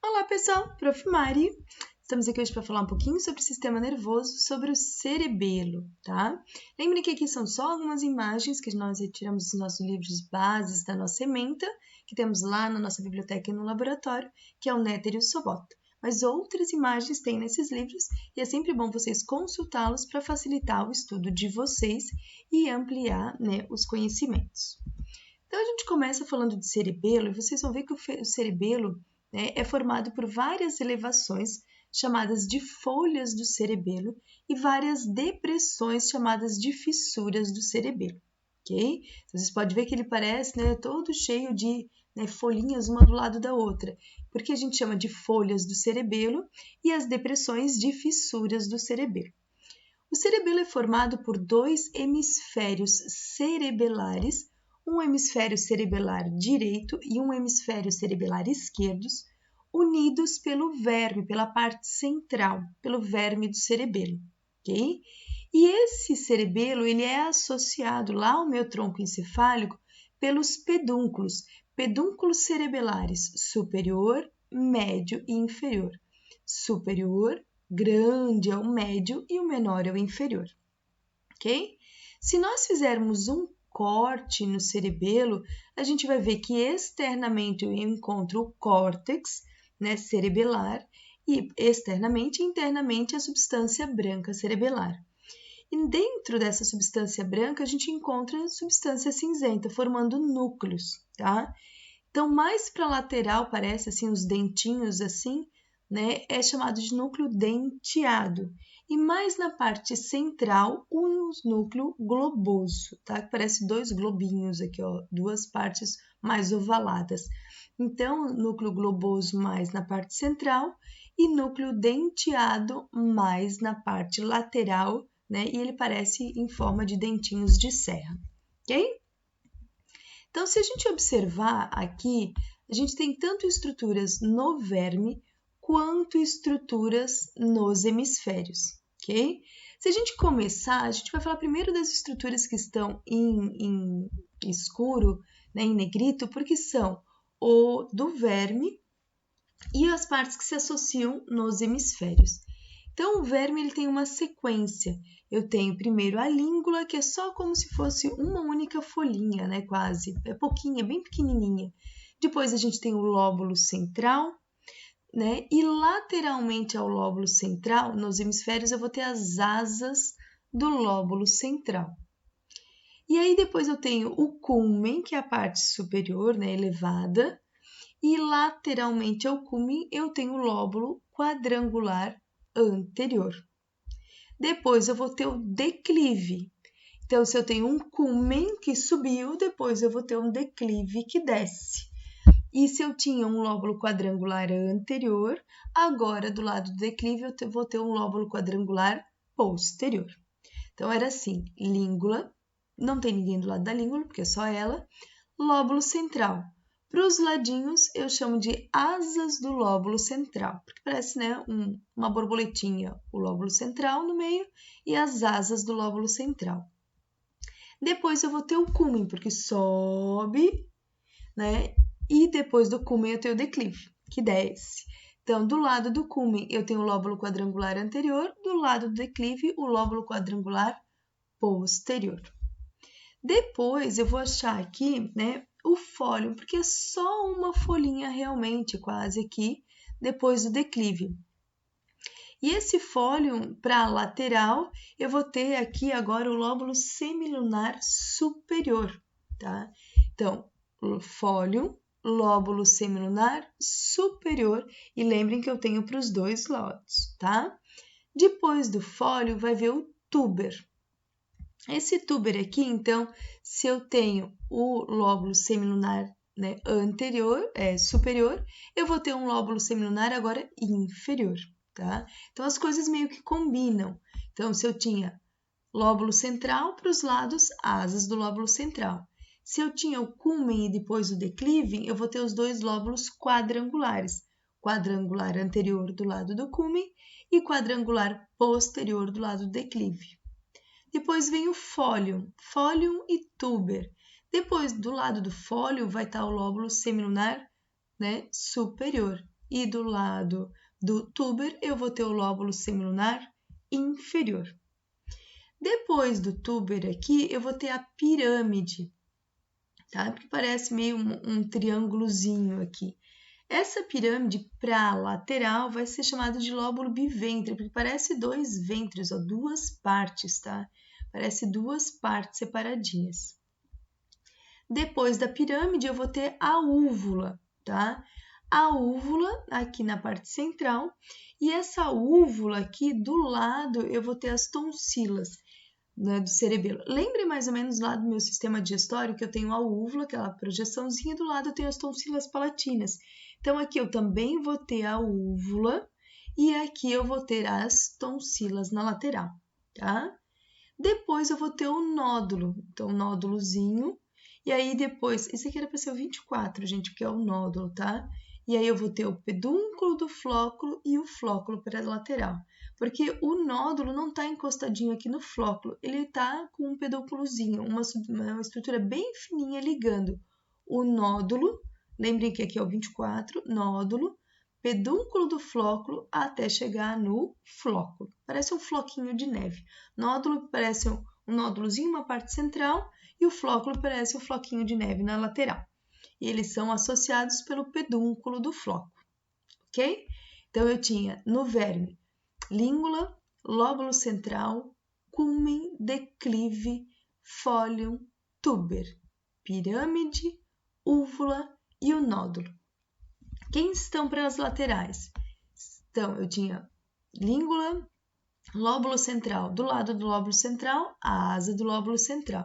Olá pessoal, Prof. Mari. Estamos aqui hoje para falar um pouquinho sobre o sistema nervoso, sobre o cerebelo, tá? Lembrem que aqui são só algumas imagens que nós retiramos dos nossos livros bases da nossa ementa, que temos lá na nossa biblioteca e no laboratório, que é o Néter e o Sobota. Mas outras imagens tem nesses livros e é sempre bom vocês consultá-los para facilitar o estudo de vocês e ampliar, os conhecimentos. Então, a gente começa falando de cerebelo e vocês vão ver que o cerebelo é formado por várias elevações chamadas de folhas do cerebelo e várias depressões chamadas de fissuras do cerebelo, ok? Então, vocês podem ver que ele parece todo cheio de folhinhas uma do lado da outra, porque a gente chama de folhas do cerebelo e as depressões de fissuras do cerebelo. O cerebelo é formado por dois hemisférios cerebelares, um hemisfério cerebelar direito e um hemisfério cerebelar esquerdos, unidos pelo verme, pela parte central, pelo verme do cerebelo, ok? E esse cerebelo, ele é associado lá ao meu tronco encefálico pelos pedúnculos cerebelares superior, médio e inferior. Superior, grande é o médio e o menor é o inferior, ok? Se nós fizermos um corte no cerebelo, a gente vai ver que externamente eu encontro o córtex, cerebelar, e externamente e internamente a substância branca cerebelar. E dentro dessa substância branca a gente encontra a substância cinzenta, formando núcleos, tá? Então, mais para a lateral, parece assim, os dentinhos assim, é chamado de núcleo denteado. E mais na parte central, o núcleo globoso, tá? Que parece dois globinhos aqui, ó, duas partes mais ovaladas. Então, núcleo globoso mais na parte central e núcleo denteado mais na parte lateral, e ele parece em forma de dentinhos de serra, ok? Então, se a gente observar aqui, a gente tem tanto estruturas no verme quanto estruturas nos hemisférios, ok? Se a gente começar, a gente vai falar primeiro das estruturas que estão em escuro, em negrito, porque são o do verme e as partes que se associam nos hemisférios. Então, o verme ele tem uma sequência. Eu tenho primeiro a língula, que é só como se fosse uma única folhinha, quase. É pouquinha, bem pequenininha. Depois a gente tem o lóbulo central, e lateralmente ao lóbulo central, nos hemisférios, eu vou ter as asas do lóbulo central. E aí depois eu tenho o cúmen, que é a parte superior, elevada, e lateralmente ao cúmen eu tenho o lóbulo quadrangular anterior. Depois eu vou ter o declive. Então, se eu tenho um cúmen que subiu, depois eu vou ter um declive que desce. E se eu tinha um lóbulo quadrangular anterior, agora do lado do declive eu vou ter um lóbulo quadrangular posterior. Então, era assim, língula, não tem ninguém do lado da língula, porque é só ela, lóbulo central. Para os ladinhos, eu chamo de asas do lóbulo central, porque parece uma borboletinha, o lóbulo central no meio e as asas do lóbulo central. Depois eu vou ter o cúmen, porque sobe, e depois do cúmen eu tenho o declive, que desce. Então, do lado do cúmen eu tenho o lóbulo quadrangular anterior, do lado do declive o lóbulo quadrangular posterior. Depois eu vou achar aqui, o fólio, porque é só uma folhinha realmente, quase aqui, depois do declive. E esse fólio, para a lateral, eu vou ter aqui agora o lóbulo semilunar superior, tá? Então, fólio, lóbulo semilunar superior, e lembrem que eu tenho para os dois lados, tá? Depois do fólio, vai ver o túber. Esse túber aqui, então, se eu tenho o lóbulo semilunar anterior, superior, eu vou ter um lóbulo semilunar agora inferior, tá? Então, as coisas meio que combinam. Então, se eu tinha lóbulo central, para os lados, asas do lóbulo central. Se eu tinha o cúmen e depois o declive, eu vou ter os dois lóbulos quadrangulares. Quadrangular anterior do lado do cúmen e quadrangular posterior do lado do declive. Depois vem o fólio e túber. Depois, do lado do fólio, vai estar o lóbulo semilunar superior. e do lado do tuber eu vou ter o lóbulo semilunar inferior. Depois do tuber aqui, eu vou ter a pirâmide, tá? Porque parece meio um triângulozinho aqui. Essa pirâmide para a lateral vai ser chamada de lóbulo bivêntreo, porque parece dois vêntreos, ó, duas partes, tá? Parece duas partes separadinhas. Depois da pirâmide, eu vou ter a úvula, tá? A úvula aqui na parte central, e essa úvula aqui do lado eu vou ter as tonsilas, né, do cerebelo. Lembre mais ou menos lá do meu sistema digestório que eu tenho a úvula, aquela projeçãozinha, do lado eu tenho as tonsilas palatinas. Então aqui eu também vou ter a úvula e aqui eu vou ter as tonsilas na lateral, tá? Depois eu vou ter o nódulo, então nódulozinho, e aí depois, esse aqui era para ser o 24, gente, porque é o nódulo, tá? E aí eu vou ter o pedúnculo do flóculo e o flóculo para a lateral. Porque o nódulo não está encostadinho aqui no flóculo, ele está com um pedúnculozinho, uma estrutura bem fininha ligando o nódulo, lembrem que aqui é o 24, nódulo, pedúnculo do flóculo até chegar no flóculo. Parece um floquinho de neve. Nódulo parece um nódulozinho, uma parte central, e o flóculo parece um floquinho de neve na lateral. E eles são associados pelo pedúnculo do flóculo, ok? Então, eu tinha no verme língula, lóbulo central, cúmen, declive, fólium, túber, pirâmide, úvula e o nódulo. Quem estão para as laterais? Então, eu tinha língula, lóbulo central, do lado do lóbulo central, a asa do lóbulo central.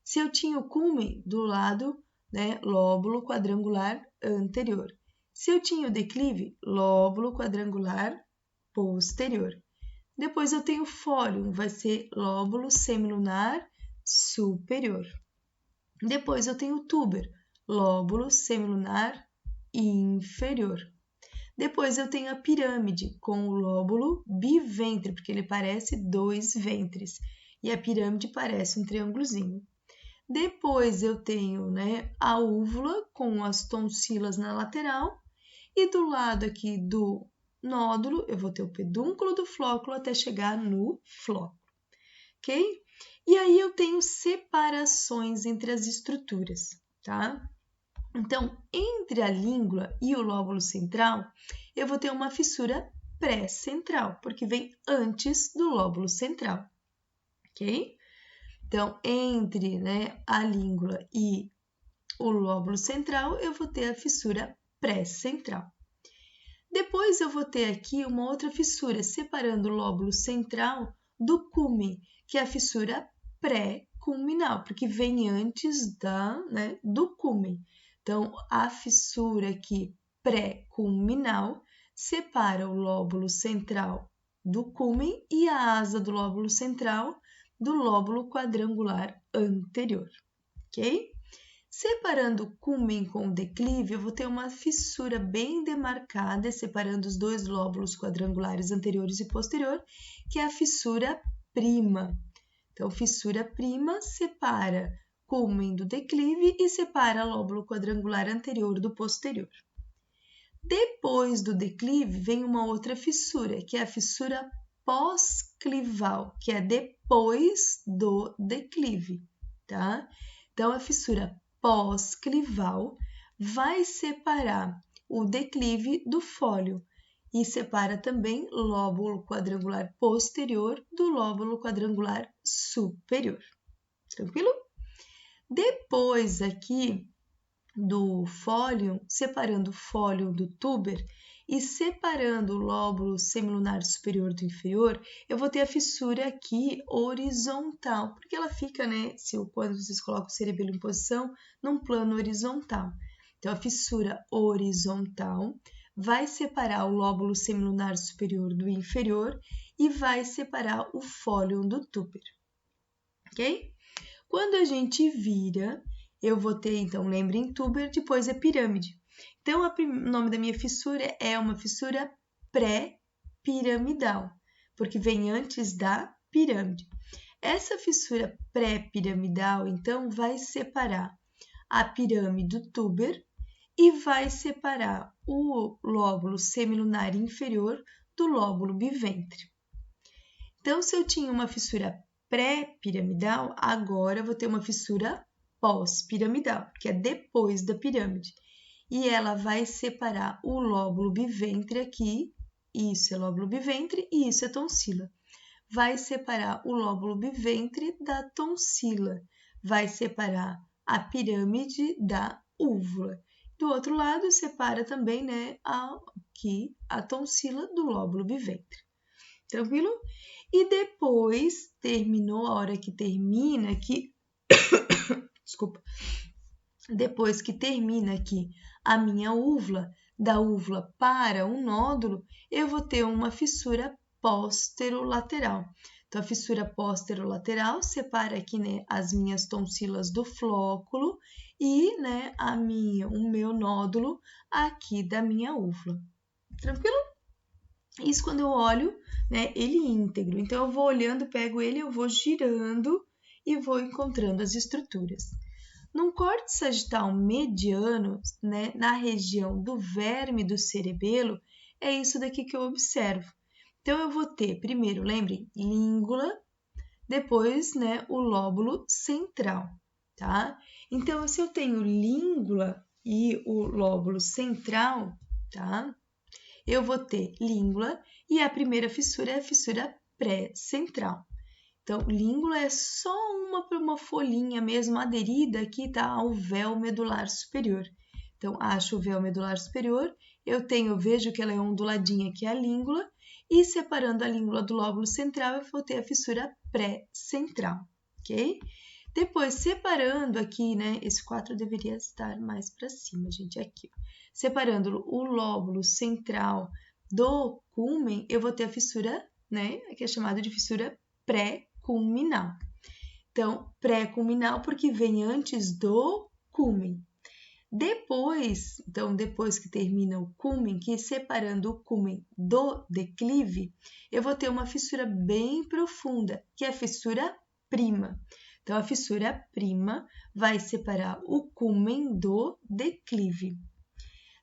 Se eu tinha o cúmen do lado, né, lóbulo quadrangular anterior. Se eu tinha o declive, lóbulo quadrangular posterior. Depois eu tenho o fólium, vai ser lóbulo semilunar superior. Depois eu tenho o túber, lóbulo semilunar inferior. Depois eu tenho a pirâmide com o lóbulo bivêntreo, porque ele parece dois ventres, e a pirâmide parece um triângulozinho. Depois eu tenho, né, a úvula com as tonsilas na lateral, e do lado aqui do nódulo eu vou ter o pedúnculo do flóculo até chegar no flóculo, ok? E aí eu tenho separações entre as estruturas, tá? Então, entre a língula e o lóbulo central, eu vou ter uma fissura pré-central, porque vem antes do lóbulo central, ok? Então, entre, né, a língula e o lóbulo central, eu vou ter a fissura pré-central. Depois, eu vou ter aqui uma outra fissura, separando o lóbulo central do cúmen, que é a fissura pré-culminal, porque vem antes do cúmen. Então, a fissura aqui pré-culminal separa o lóbulo central do cúmen e a asa do lóbulo central do lóbulo quadrangular anterior, ok? Separando o cúmen com o declive, eu vou ter uma fissura bem demarcada, separando os dois lóbulos quadrangulares anteriores e posterior, que é a fissura prima. Então, fissura prima separa cúmen do declive e separa lóbulo quadrangular anterior do posterior. Depois do declive, vem uma outra fissura, que é a fissura pós-clival, que é depois do declive, tá? Então, a fissura pós-clival vai separar o declive do fólio e separa também lóbulo quadrangular posterior do lóbulo quadrangular superior. Tranquilo? Depois aqui do fólium, separando o fólium do túber e separando o lóbulo semilunar superior do inferior, eu vou ter a fissura aqui horizontal, porque ela fica, né, quando vocês colocam o cerebelo em posição, num plano horizontal. Então, a fissura horizontal vai separar o lóbulo semilunar superior do inferior e vai separar o fólium do túber, ok? Quando a gente vira, eu vou ter, então, lembrem, túber, depois é pirâmide. Então, o nome da minha fissura é uma fissura pré-piramidal, porque vem antes da pirâmide. Essa fissura pré-piramidal, então, vai separar a pirâmide do túber e vai separar o lóbulo semilunar inferior do lóbulo biventre. Então, se eu tinha uma fissura pré-piramidal, agora eu vou ter uma fissura pós-piramidal, que é depois da pirâmide. E ela vai separar o lóbulo biventre aqui, isso é lóbulo biventre e isso é tonsila. Vai separar o lóbulo biventre da tonsila, vai separar a pirâmide da úvula. Do outro lado, separa também, né, aqui a tonsila do lóbulo biventre. Tranquilo? E depois, terminou a hora que termina aqui, desculpa, depois que termina aqui a minha úvula, da úvula para o nódulo, eu vou ter uma fissura posterolateral. Então, a fissura posterolateral separa aqui, né, as minhas tonsilas do flóculo e, né, o meu nódulo aqui da minha úvula. Tranquilo? Isso quando eu olho, né, ele íntegro. Então, eu vou olhando, pego ele, eu vou girando e vou encontrando as estruturas. Num corte sagital mediano, né, na região do verme do cerebelo, é isso daqui que eu observo. Então, eu vou ter, primeiro, lembrem, língula, depois, né, o lóbulo central, tá? Então, se eu tenho língula e o lóbulo central, tá? Eu vou ter língula e a primeira fissura é a fissura pré-central. Então, língula é só uma folhinha mesmo aderida aqui, tá, ao véu medular superior. Então, acho o véu medular superior, vejo que ela é onduladinha aqui a língula, e separando a língula do lóbulo central, eu vou ter a fissura pré-central, ok? Depois, separando aqui, né, esse 4 deveria estar mais para cima, gente, aqui. Separando o lóbulo central do cúmen, eu vou ter a fissura, né, que é chamada de fissura pré-culminal. Então, pré-culminal porque vem antes do cúmen. Depois que termina o cúmen, que separando o cúmen do declive, eu vou ter uma fissura bem profunda, que é a fissura prima. Então, a fissura prima vai separar o cúmen do declive.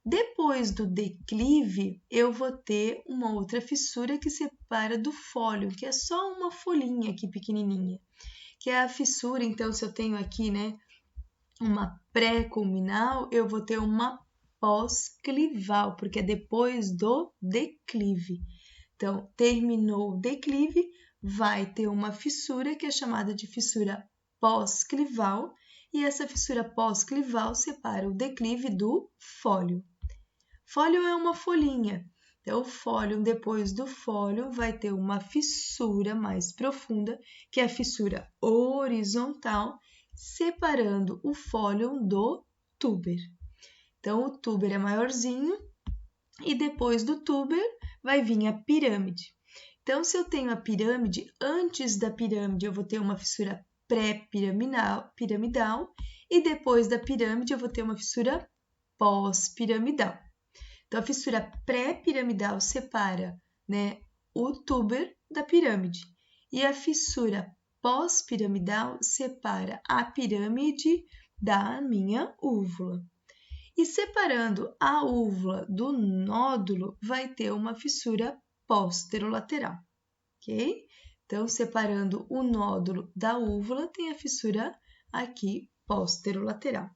Depois do declive, eu vou ter uma outra fissura que separa do fólio, que é só uma folhinha aqui pequenininha, que é a fissura. Então, se eu tenho aqui, né, uma pré-culminal, eu vou ter uma pós-clival, porque é depois do declive. Então, terminou o declive, vai ter uma fissura que é chamada de fissura pós-clival, e essa fissura pós-clival separa o declive do fólio. Fólio é uma folhinha, então o fólio, depois do fólio, vai ter uma fissura mais profunda, que é a fissura horizontal, separando o fólio do túber. Então, o túber é maiorzinho e depois do túber vai vir a pirâmide. Então, se eu tenho a pirâmide, antes da pirâmide eu vou ter uma fissura pré-piramidal e depois da pirâmide eu vou ter uma fissura pós-piramidal. Então, a fissura pré-piramidal separa, né, o túber da pirâmide e a fissura pós-piramidal separa a pirâmide da minha úvula. E separando a úvula do nódulo, vai ter uma fissura posterolateral, ok? Então, separando o nódulo da úvula, tem a fissura aqui posterolateral.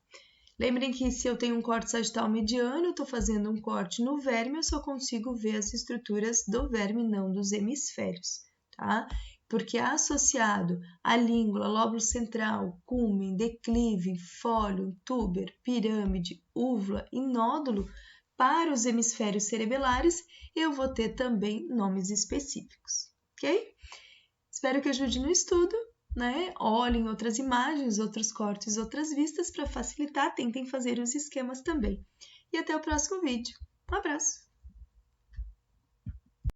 Lembrem que se eu tenho um corte sagital mediano, eu estou fazendo um corte no verme, eu só consigo ver as estruturas do verme, não dos hemisférios, tá? Porque associado à língula, lóbulo central, cúmen, declive, fólio, túber, pirâmide, úvula e nódulo, para os hemisférios cerebelares, eu vou ter também nomes específicos, ok? Espero que ajude no estudo, né? Olhem outras imagens, outros cortes, outras vistas para facilitar, tentem fazer os esquemas também. E até o próximo vídeo. Um abraço!